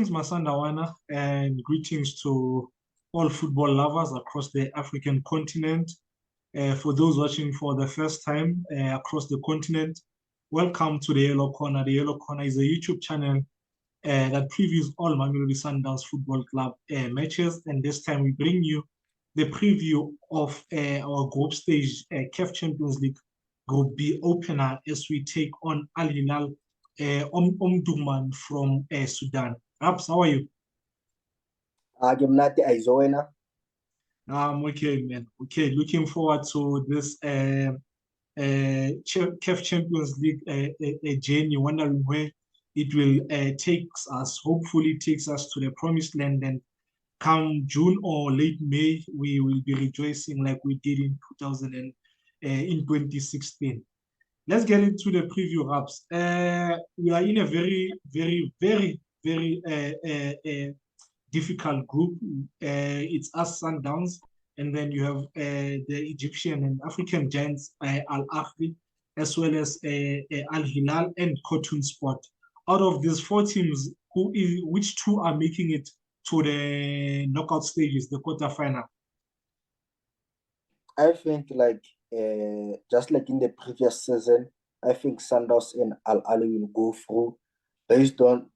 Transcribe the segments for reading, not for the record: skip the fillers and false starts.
Greetings, Masandawana, and greetings to all football lovers across the African continent. For those watching for the first time across the continent, welcome to the Yellow Corner. The Yellow Corner is a YouTube channel that previews all Mamelodi Sundowns Football Club matches, and this time we bring you the preview of our group stage CAF Champions League Group B opener as we take on Al Hilal Omdurman from Sudan. Raps, how are you? I'm okay, man. Okay, looking forward to this CAF Champions League journey, wondering where it will take us. Hopefully, takes us to the promised land, and come June or late May, we will be rejoicing like we did in 2016. Let's get into the preview, Raps. We are in a very, very, very, very difficult group. It's us Sundowns, and then you have the Egyptian and African giants, Al Ahly, as well as Al Hilal and Cotton Sport. Out of these four teams, which two are making it to the knockout stages, the quarterfinal? I think just like in the previous season, I think Sundowns and Al Ahly will go through based on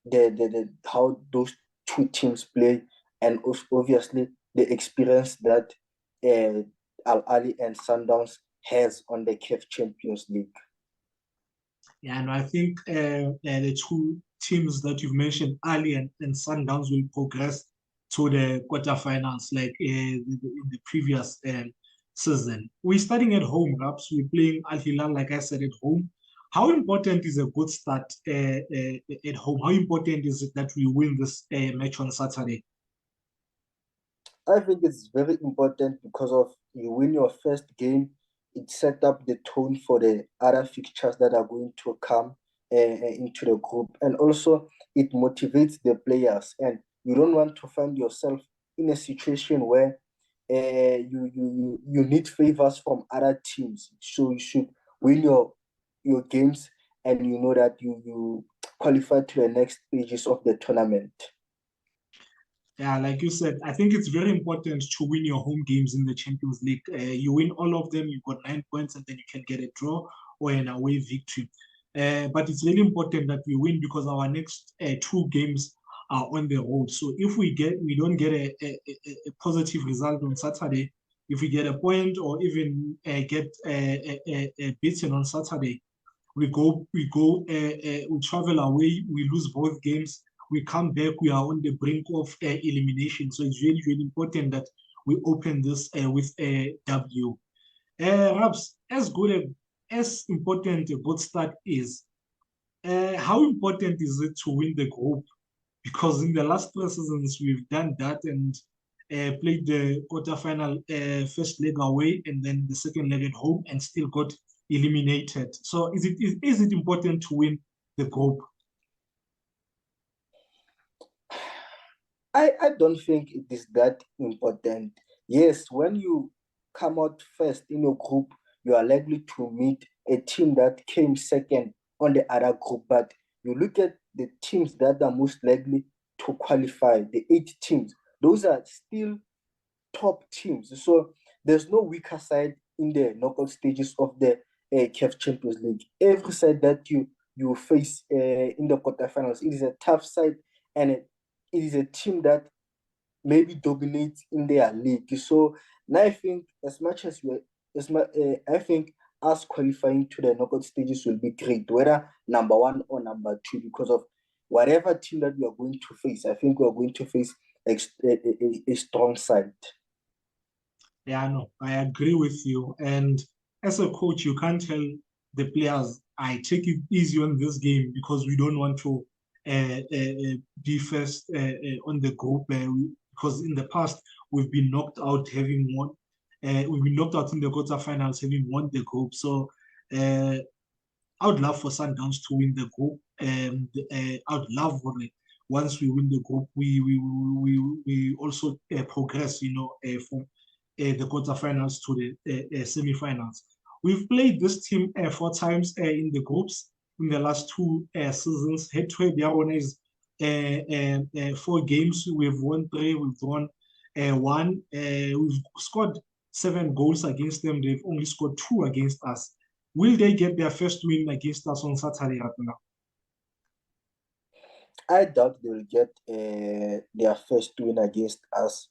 the how those two teams play, and obviously the experience that Al Ahly and Sundowns has on the CAF Champions League. Yeah, and I think the two teams that you've mentioned, Ahly and Sundowns, will progress to the quarterfinals like in the previous season. We're starting at home, Raps. We're playing Al Hilal, like I said, at home. How important is a good start at home? How important is it that we win this match on Saturday? I think it's very important because of you win your first game, it set up the tone for the other fixtures that are going to come into the group. And also, it motivates the players. And you don't want to find yourself in a situation where you need favors from other teams. So you should win your games, and you know that you qualify to the next stages of the tournament. Yeah, like you said, I think it's very important to win your home games in the Champions League. You win all of them, you've got 9 points, and then you can get a draw or an away victory. But it's really important that we win because our next 2 games are on the road. So if we don't get a positive result on Saturday, if we get a point or even get beaten on Saturday, we travel away, we lose both games, we come back, we are on the brink of elimination. So it's really, really important that we open this with a W. Rabs, as important a good start is, how important is it to win the group? Because in the last 3 seasons, we've done that and played the quarterfinal first leg away and then the second leg at home and still got eliminated. So is it important to win the group? I don't think it is that important. Yes, when you come out first in your group, you are likely to meet a team that came second on the other group. But you look at the teams that are most likely to qualify, the 8 teams, those are still top teams. So there's no weaker side in the knockout stages of the CAF Champions League. Every side that you face in the quarterfinals, it is a tough side, and it is a team that maybe dominates in their league. So now I think I think us qualifying to the knockout stages will be great, whether number 1 or number 2, because of whatever team that we are going to face. I think we are going to face a strong side. Yeah, no, I agree with you. And as a coach, you can't tell the players, I take it easy on this game because we don't want to be first on the group because in the past we've been knocked out having won. We've been knocked out in the quarterfinals having won the group. So I would love for Sundowns to win the group, and I would love for it. Once we win the group, we also progress, from the quarterfinals to the semifinals. We've played this team 4 times in the groups in the last 2 seasons. Head-to-head, is 4 games. We've won 3, we've won 1. We've scored 7 goals against them. They've only scored 2 against us. Will they get their first win against us on Saturday, Ratna? I doubt they will get their first win against us.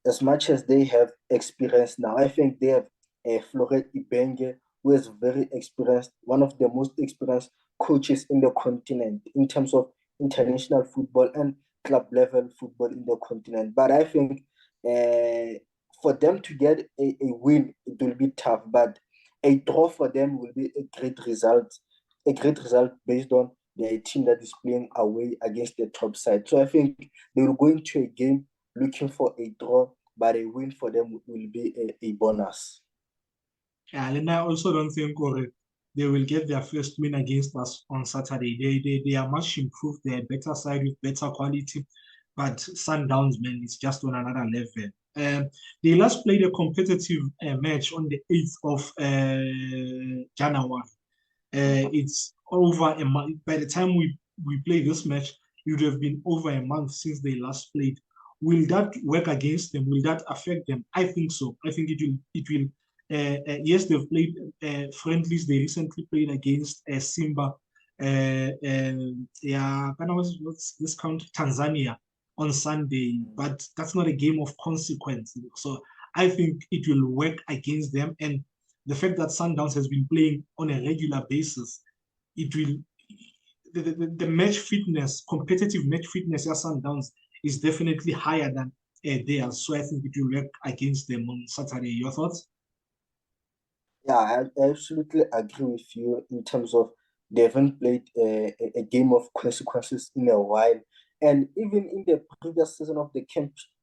As much as they have experience now, I think they have Floret Ibenge, who is very experienced, one of the most experienced coaches in the continent in terms of international football and club level football in the continent. But I think for them to get a win, it will be tough. But a draw for them will be a great result based on they're a team that is playing away against the top side. So I think they will go into a game looking for a draw, but a win for them will be a bonus. Yeah, and I also don't think they will get their first win against us on Saturday. They are much improved. They're a better side with better quality, but Sundowns, man, it's just on another level. They last played a competitive match on the 8th of January. It's over a month. By the time we play this match, it would have been over a month since they last played. Will that work against them? Will that affect them? I think so. I think it will. It will. Yes, they've played friendlies. They recently played against Simba. Yeah, what's this country? Tanzania on Sunday, but that's not a game of consequence. So I think it will work against them, and the fact that Sundowns has been playing on a regular basis, it will the match fitness, competitive match fitness at Sundowns is definitely higher than theirs. So I think it will work against them on Saturday. Your thoughts? Yeah, I absolutely agree with you in terms of they haven't played a game of consequences in a while. And even in the previous season of the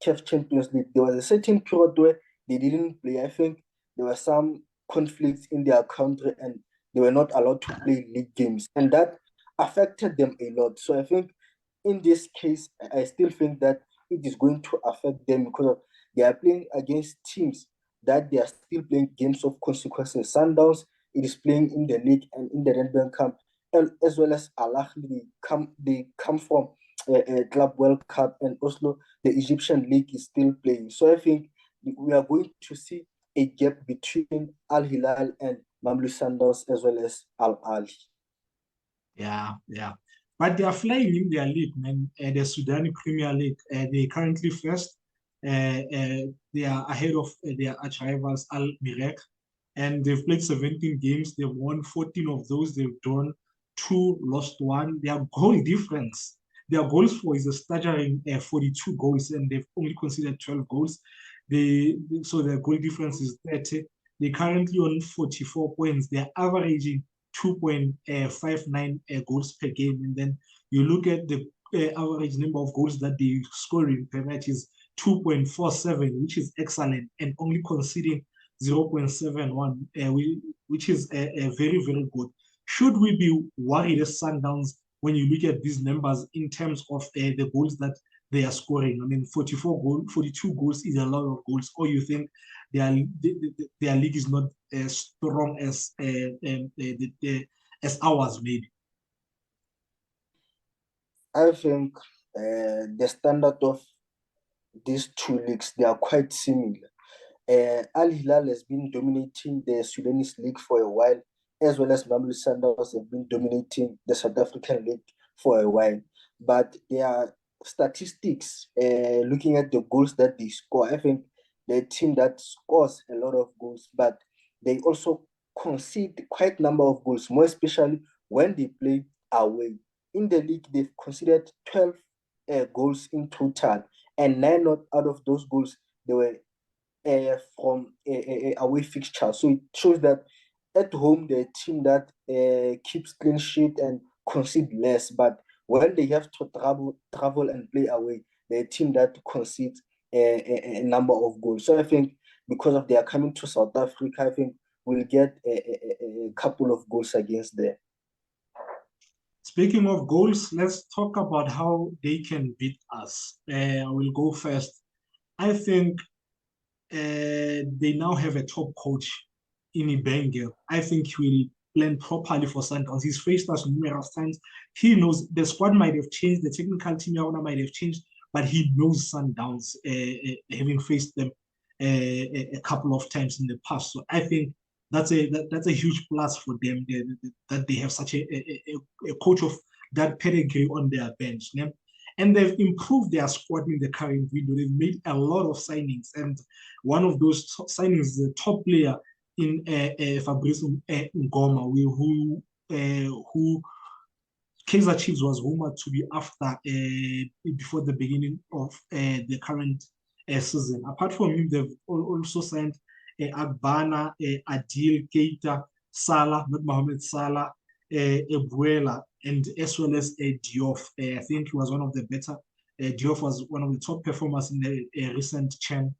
CAF Champions League, there was a certain period where they didn't play. I think there were some conflicts in their country and they were not allowed to play league games. And that affected them a lot. So I think in this case, I still think that it is going to affect them because they are playing against teams that they are still playing games of consequences. Sundowns, it is playing in the league and in the Redburn Cup, and as well as Al Ahly, they come from a Club World Cup, and also the Egyptian league is still playing. So I think we are going to see a gap between Al Hilal and Mamelodi Sundowns as well as Al Ahly. Yeah, yeah. But they are flying in their league, man. The Sudan Premier League. They currently first. They are ahead of their arch rivals Al Mirek, and they've played 17 games. They've won 14 of those. They've drawn 2, lost 1. Their goal difference, their goals for is a staggering 42 goals, and they've only conceded 12 goals. So their goal difference is 30. They're currently on 44 points. They're averaging 2.59 goals per game. And then you look at the average number of goals that they scoring per match is 2.47, which is excellent, and only conceding 0.71, which is very, very good. Should we be worried as Sundowns when you look at these numbers in terms of the goals that they are scoring? I mean, 42 goals is a lot of goals. Or you think their league is not as strong as ours, maybe? I think the standard of these two leagues, they are quite similar. Al Hilal has been dominating the Sudanese league for a while, as well as Mamelodi Sundowns have been dominating the South African league for a while. But their statistics, looking at the goals that they score, I think they're a team that scores a lot of goals, but they also concede quite a number of goals, more especially when they play away. In the league, they've conceded 12 goals in total, and 9 out of those goals they were from a away fixture. So it shows that at home they're a team that keeps clean sheet and concede less. But when they have to travel and play away, they're a team that concedes a number of goals. So I think because of they are coming to South Africa, I think we'll get a couple of goals against them. Speaking of goals, let's talk about how they can beat us. I will go first. I think they now have a top coach in Ibenge. I think he will planned properly for Sundowns. He's faced us numerous times. He knows the squad might have changed, the technical team might have changed, but he knows Sundowns, having faced them a couple of times in the past. So I think that's a huge plus for them that they have such a coach of that pedigree on their bench. Yeah? And they've improved their squad in the current window. They've made a lot of signings, and one of those signings is the top player in Thabiso Ngoma, who Kaizer Chiefs was rumored to be after before the beginning of the current season. Apart from him, they've also signed Agbana, Adil, Keita, Salah, not Mohamed Salah, Ebuela, and as well as Diouf. I think he was one of the better. Diouf was one of the top performers in the recent CHAN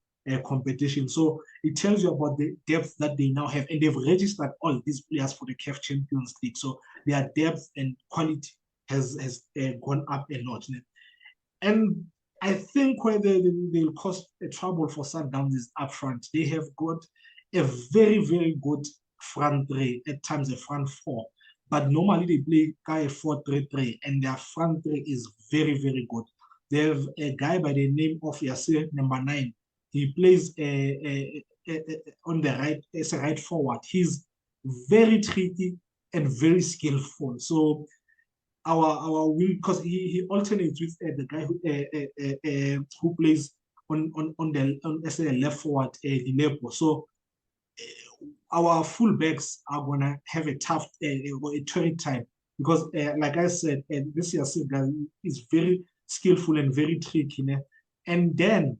competition. So it tells you about the depth that they now have, and they've registered all these players for the CAF Champions League. So their depth and quality has gone up a notch. And I think where they'll cause a trouble for Sundowns is up front. They have got a very, very good front three, at times a front four. But normally they play guy 4-3-3, and their front three is very, very good. They have a guy by the name of Yasir, number 9. He plays on the right as a right forward. He's very tricky and very skillful. So our wing, because he alternates with the guy who plays on as a left forward, Dilepo. So our fullbacks are gonna have a tough a turning time because, like I said, this year's guy is very skillful and very tricky. And then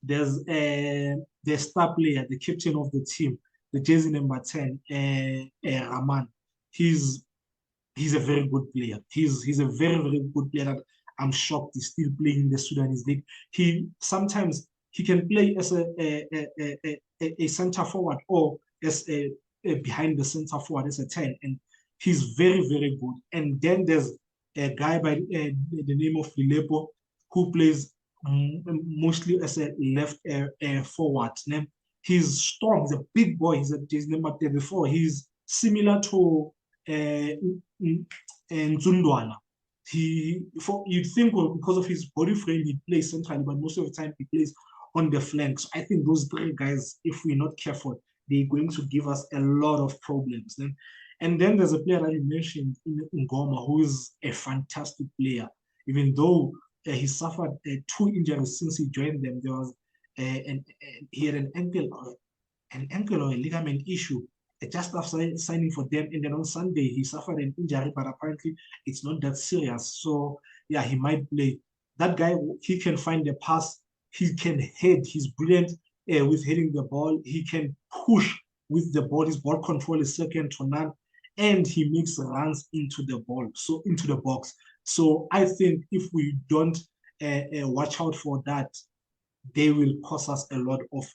there's the star player, the captain of the team, the jersey number 10, Raman. He's a very good player. He's a very, very good player that I'm shocked he's still playing in the Sudanese league. Sometimes he can play as a center forward or as a behind the center forward as a 10, and he's very, very good. And then there's a guy by the name of Lilepo who plays mostly as a left forward. He's strong. He's a big boy. He's number 34. He's similar to Nzundwana. You'd think, well, because of his body frame, he plays centrally, but most of the time he plays on the flank. So I think those three guys, if we're not careful, they're going to give us a lot of problems. And then there's a player that you mentioned in Ngoma, who is a fantastic player. Even though he suffered 2 injuries since he joined them, there was he had an ankle or a ligament issue just after signing for them, and then on Sunday he suffered an injury, but apparently it's not that serious. So yeah, he might play. That guy, he can find the pass, he can head, he's brilliant with hitting the ball, he can push with the ball, his ball control is second to none, and he makes runs into the ball, so into the box. So I think if we don't watch out for that, they will cause us a lot of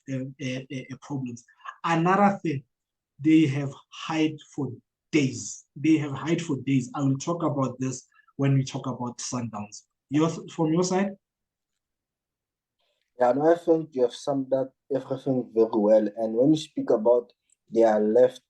problems. Another thing, they have hide for days. They have hide for days. I will talk about this when we talk about Sundowns. From your side? Yeah, no, I think you have summed up everything very well. And when you speak about their left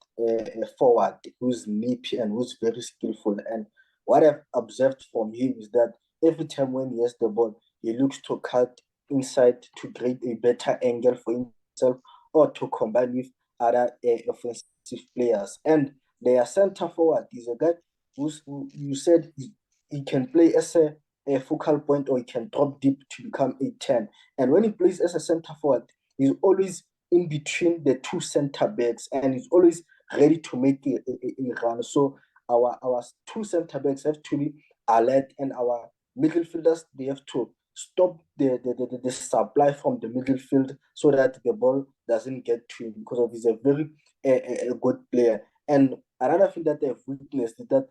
forward, who's leapy and who's very skillful, and what I've observed from him is that every time when he has the ball, he looks to cut inside to create a better angle for himself or to combine with other offensive players. And their center forward is a guy who you said he can play as a focal point, or he can drop deep to become a 10. And when he plays as a center forward, he's always in between the 2 center backs, and he's always ready to make a run. So our 2 center backs have to be alert, and our midfielders, they have to stop the supply from the midfield so that the ball doesn't get to him, because of he's a very a good player. And another thing that they've witnessed is that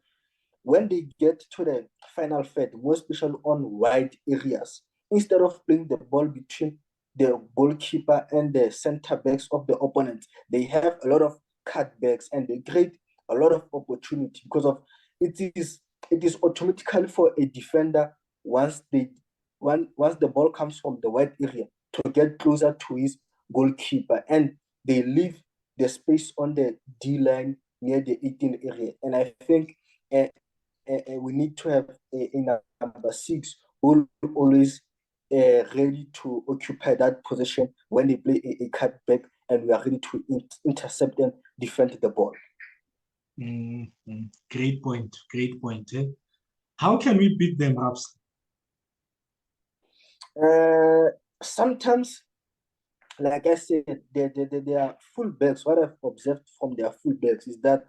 when they get to the final third, more especially on wide areas, instead of playing the ball between the goalkeeper and the center backs of the opponent, they have a lot of cutbacks and they create a lot of opportunity, because of it is automatically for a defender once the ball comes from the wide area to get closer to his goalkeeper, and they leave the space on the D line near the 18 area. And I think we need to have a number six who will always ready to occupy that position when they play a cutback, and we are ready to intercept and defend the ball. Great point. Great point. How can we beat them, Raps? Sometimes, like I said, they are fullbacks. What I've observed from their fullbacks is that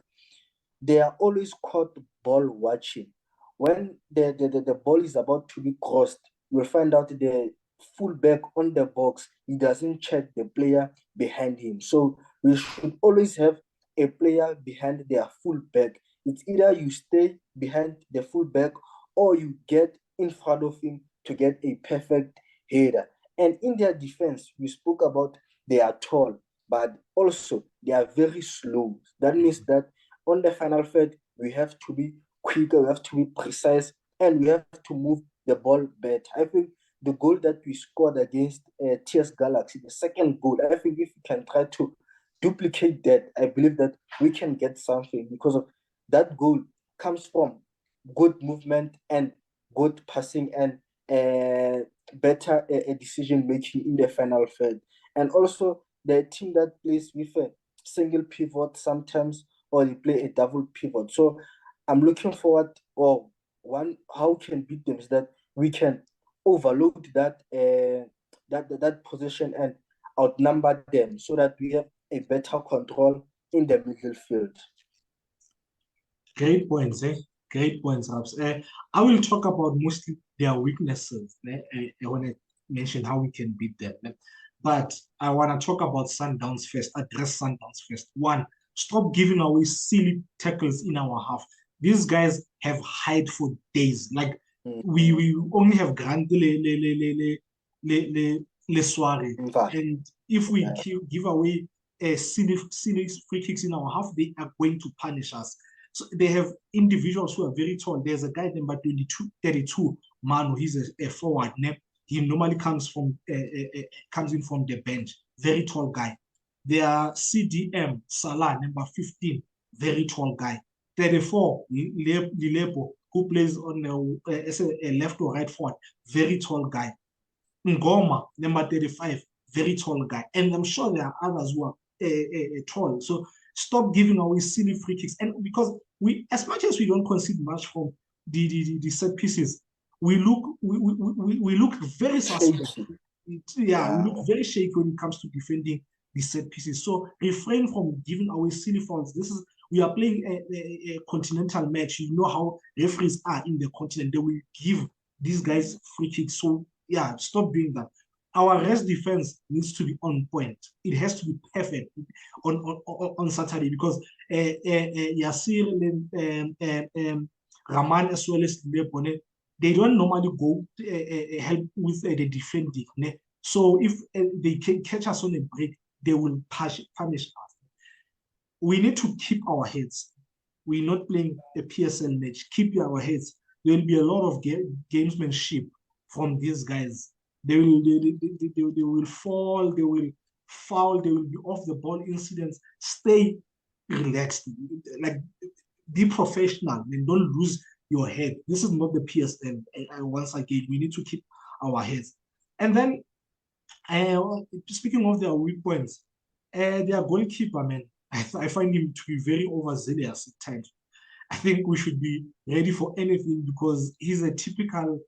they are always caught ball watching. When the ball is about to be crossed, you'll find out the fullback on the box, he doesn't check the player behind him. So we should always have a player behind their fullback. It's either you stay behind the fullback or you get in front of him to get a perfect header. And in their defense, we spoke about they are tall, but also they are very slow. That means that on the final third, we have to be quicker, we have to be precise, and we have to move the ball better. I think the goal that we scored against TS Galaxy, the second goal, I think if we can try to duplicate that, I believe that we can get something, because of that goal comes from good movement and good passing and better decision making in the final third. And also the team that plays with a single pivot sometimes, or they play a double pivot. So I'm looking forward, or one, how we can beat them is that we can overload that position and outnumber them, so that we have a better control in the middle field. Great points, eh? Great points, Raps. I will talk about mostly their weaknesses when I mention how we can beat them. But I want to talk about Sundowns first, address Sundowns first. One, stop giving away silly tackles in our half. These guys have hide for days. Like we only have Grande Le Soiree. And if we give away silly free kicks in our half, they are going to punish us. So they have individuals who are very tall. There's a guy number 32, Manu. He's a forward. He normally comes in from the bench. Very tall guy. There are CDM Salah, number 15, very tall guy. 34, Lilepo, who plays on as a left or right forward, very tall guy. Ngoma, number 35, very tall guy. And I'm sure there are others who are tall. So stop giving away silly free kicks. And because we, as much as we don't concede much from the set pieces, we look very suspect. Yeah, we look very shaky when it comes to defending the set pieces. So refrain from giving away silly fouls. We are playing a continental match. You know how referees are in the continent. They will give these guys free kicks. So yeah, stop doing that. Our rest defense needs to be on point. It has to be perfect on Saturday, because Yasir, Raman, as well as Lebone, they don't normally go help with the defending. So if they can catch us on a break, they will punish us. We need to keep our heads. We're not playing a PSL match. Keep our heads. There will be a lot of gamesmanship from these guys. They will fall, they will foul, they will be off the ball incidents. Stay relaxed. Like, be professional and don't lose your head. This is not the PSL. Once again, we need to keep our heads. And then, speaking of their weak points, their goalkeeper, man, I find him to be very overzealous at times. I think we should be ready for anything, because he's a typical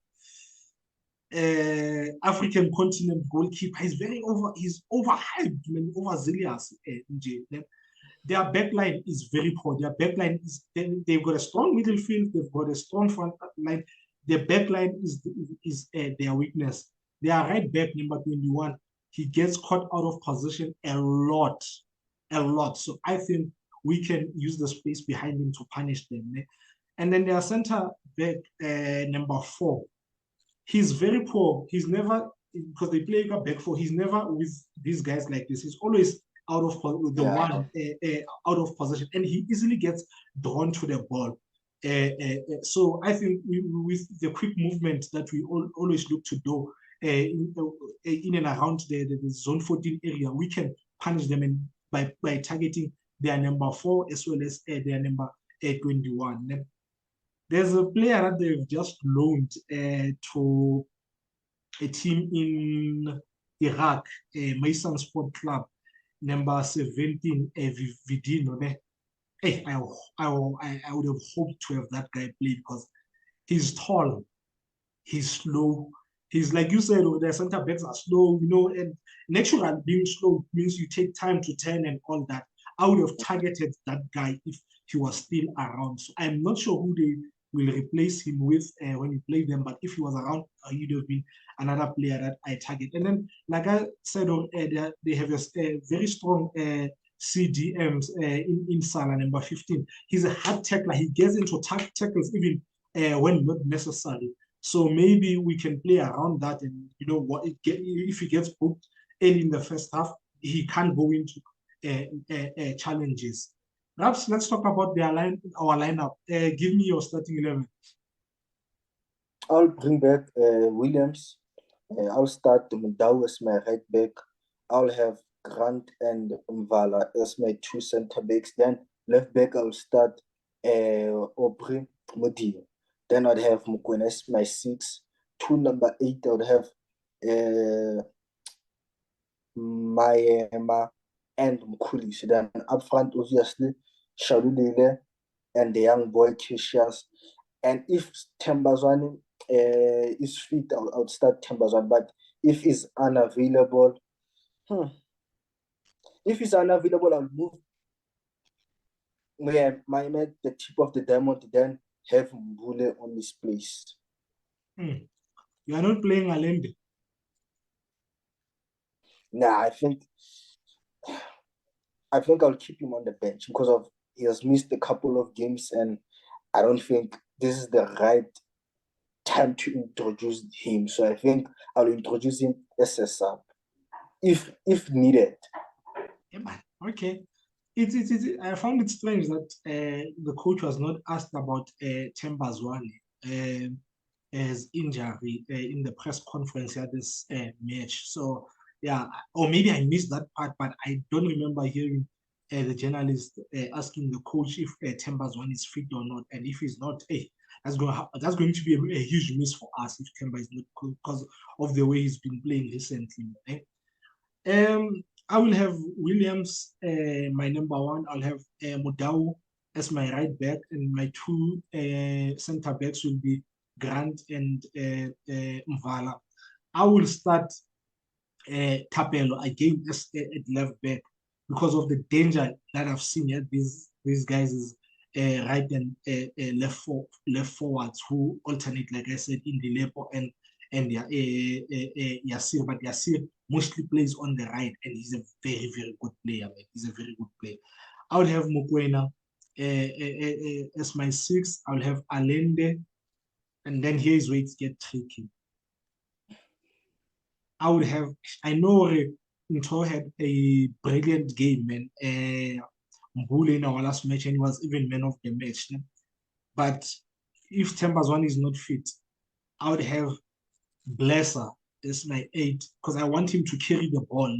African continent goalkeeper. He's overhyped, man, overzealous. Their backline is very poor. Their backline is, they've got a strong middle field, they've got a strong front line. Their backline is their weakness. Their right back, number 21, he gets caught out of position a lot. So I think we can use the space behind him to punish them. And then their center back, number 4, he's very poor. He's never, because they play a back 4, he's never with these guys like this. He's always out of out of position, and he easily gets drawn to the ball. So I think with the quick movement that we always look to do in and around the zone 14 area, we can punish them by targeting their number 4 as well as their number 21. There's a player that they've just loaned to a team in Iraq, Mason Sport Club, number 17, Vidino. Hey, I would have hoped to have that guy play because he's tall, he's slow. He's like you said, the center backs are slow, and natural being slow means you take time to turn and all that. I would have targeted that guy if he was still around. So I'm not sure who they will replace him with when you play them, but if he was around, he'd have been another player that I target. And then, like I said, they have a very strong CDMs in Salah, number 15. He's a hard tackler. He gets into tackles even when not necessary. So maybe we can play around that, and if he gets booked early in the first half, he can't go into challenges. Perhaps let's talk about our lineup. Give me your starting 11. I'll bring back Williams. I'll start Mudau as my right back. I'll have Grant and Mvala as my 2 center backs. Then left back, I'll start Aubrey Modi. Then I'd have Mokoena as my 6. 2 number 8, I would have Mayema and Mkulis. Then up front, obviously, Shalulile and the young boy Cassius. And if Tembazwane is fit, I would start Tembazwane. But if he's unavailable, I'll move my at the tip of the diamond, then have Mbule on this place. You are not playing Allende. Nah, I think I'll keep him on the bench because he has missed a couple of games, and I don't think this is the right time to introduce him. So I think I'll introduce him as a sub if needed. Yeah, okay. I found it strange that the coach was not asked about Tembazwane as injury in the press conference at this match. So yeah, or maybe I missed that part, but I don't remember hearing the journalist asking the coach if Tembazwane is fit or not, and if he's not, that's going to be a huge miss for us if Temba is not good because of the way he's been playing recently. I will have Williams, my number 1. I'll have Mudau as my right back, and my 2 center backs will be Grant and Mvala. I will start Thapelo again as at left back because of the danger that I've seen here. These guys is right and left forwards who alternate, like I said, in the Lepo and Yasir, but Yasir mostly plays on the right, and he's a very, very good player. Man. He's a very good player. I would have Mokoena as my 6. I will have Allende, and then here's where it gets tricky. I know Nto had a brilliant game, man. Mbule in our last match, and he was even man of the match. But if Tembazwane is not fit, I would have Blesser as my 8 because I want him to carry the ball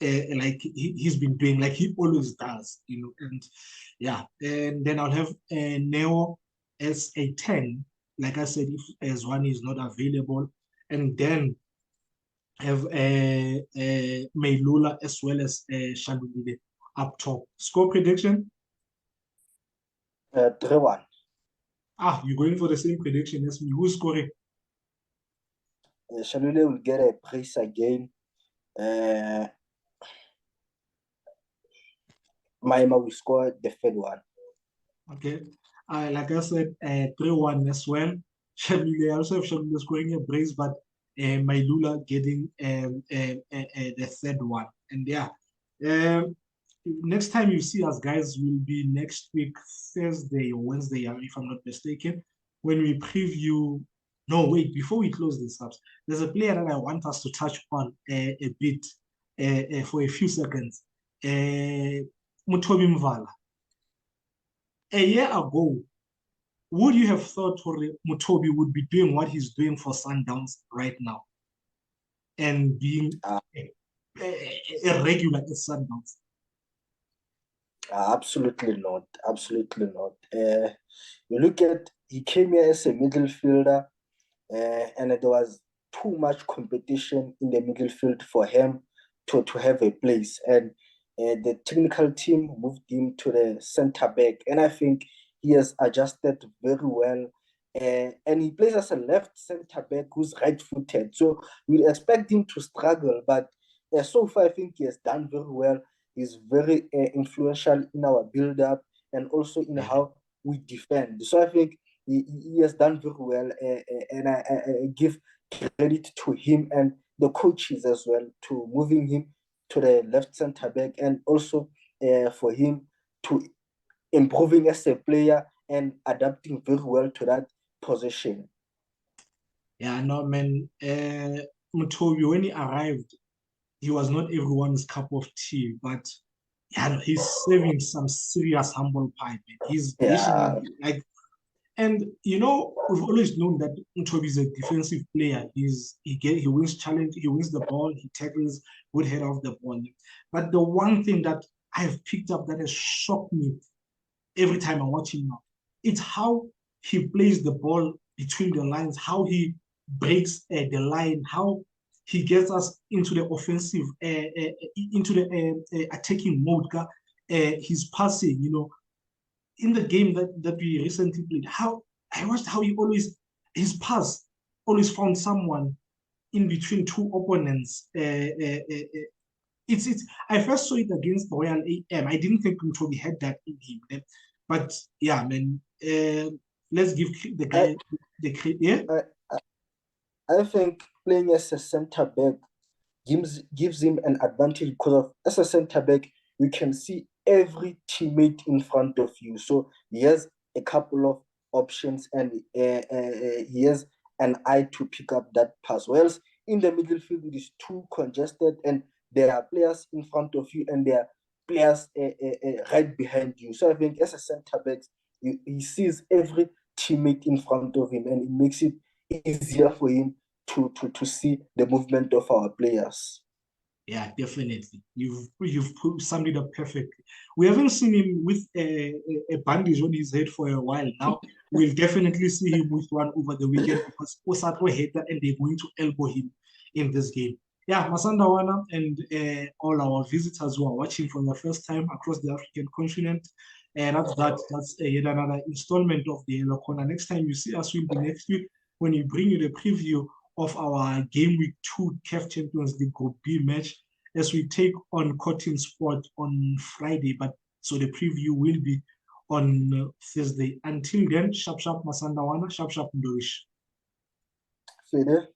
like he's been doing, like he always does, and yeah. And then I'll have Neo as a 10, like I said, if Zwane is not available, and then have Meilula as well as Shalulile up top. Score prediction? 3-1. You're going for the same prediction as me. Who's scoring? Shalule will get a brace again. Maima will score the 3rd one. Okay. Like I said, 3-1 as well. Shalule, I also have Shalule scoring a brace, but Mailula getting the 3rd one. And yeah, next time you see us, guys, will be next week, Thursday or Wednesday, if I'm not mistaken, when we preview. No, wait, before we close this up, there's a player that I want us to touch on a bit for a few seconds. Mutobi Mvala. A year ago, would you have thought Mutobi would be doing what he's doing for Sundowns right now and being a regular at Sundowns? Absolutely not. Absolutely not. You look at, he came here as a middle fielder, and there was too much competition in the middle field for him to have a place. And the technical team moved him to the center back. And I think he has adjusted very well. And he plays as a left center back who's right footed. So we expect him to struggle. But so far, I think he has done very well. He's very influential in our build up and also in how we defend. So I think he has done very well, and I give credit to him and the coaches as well to moving him to the left center back, and also for him to improving as a player and adapting very well to that position. Yeah, no, man. Mutobi, when he arrived, he was not everyone's cup of tea, but yeah, no, he's serving some serious humble pie, man. He's dishing Yeah, in like, and you know, we've always known that Mutobi is a defensive player. He wins challenge, he wins the ball, he tackles, good head off the ball. But the one thing that I've picked up that has shocked me every time I watch him now, it's how he plays the ball between the lines, how he breaks the line, how he gets us into the offensive, into the attacking mode. His passing, you know, in the game that we recently played, how I watched how he always his pass always found someone in between two opponents. It's I first saw it against Royal AM. I didn't think Mtobi had that in him, but yeah, man. Let's give the I, guy the credit. Yeah, I I think playing as a center back gives him an advantage because of as a center back, you can see every teammate in front of you. So he has a couple of options, and he has an eye to pick up that pass. Whereas in the middle field, it is too congested, and there are players in front of you, and there are players right behind you. So I think as a center back, he sees every teammate in front of him, and it makes it easier for him to see the movement of our players. yeah, definitely. You've summed it up perfectly. We haven't seen him with a bandage on his head for a while now. We'll definitely see him with one over the weekend because Osatro hate that and they're going to elbow him in this game. Yeah, Masandawana and all our visitors who are watching for the first time across the African continent. And that's yet another installment of the Yellow Corner. Next time you see us will be next week when we bring you the preview of our game week 2 CAF Champions League Group B match as we take on Cotton Sport on Friday. But so the preview will be on Thursday. Until then, sharp sharp Masandawana, sharp sharp Ndorish. Fede.